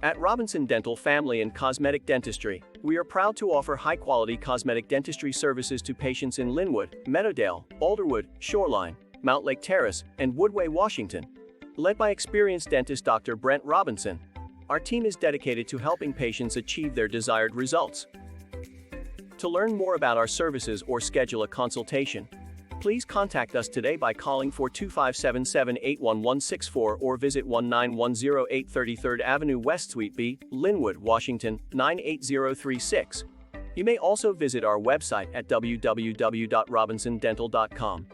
At Robinson Dental Family and Cosmetic Dentistry, we are proud to offer high-quality cosmetic dentistry services to patients in Lynnwood, Meadowdale, Alderwood, Shoreline, Mount Lake Terrace, and Woodway, Washington. Led by experienced dentist Dr. Brent Robinson, our team is dedicated to helping patients achieve their desired results. To learn more about our services or schedule a consultation, please contact us today by calling 425-77-81164 or visit 19108 33rd Avenue West Suite B, Lynnwood, Washington, 98036. You may also visit our website at www.robinsondental.com.